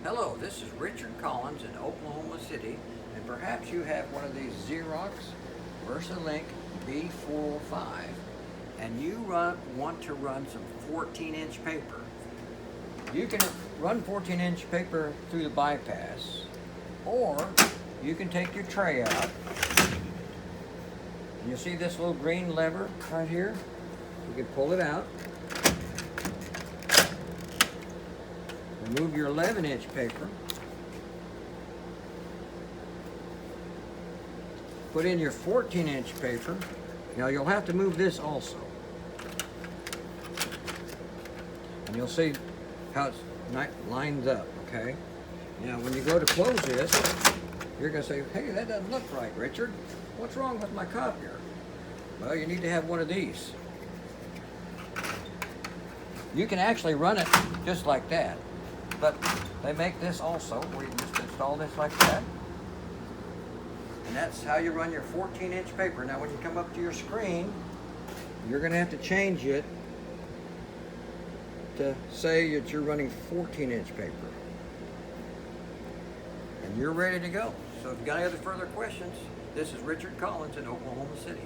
Hello, this is Richard Collins in Oklahoma City, and perhaps you have one of these Xerox VersaLink B405, and you want to run some 14-inch paper. You can run 14-inch paper through the bypass, or you can take your tray out, and you see this little green lever right here? You can pull it out. Remove your 11-inch paper. Put in your 14-inch paper. Now you'll have to move this also. And you'll see how it's lines up, okay? Now when you go to close this, you're going to say, hey, that doesn't look right, Richard. What's wrong with my copier? Well, you need to have one of these. You can actually run it just like that. But they make this also, where you just install this like that. And that's how you run your 14-inch paper. Now when you come up to your screen, you're going to have to change it to say that you're running 14-inch paper. And you're ready to go. So if you've got any other further questions, this is Richard Collins in Oklahoma City.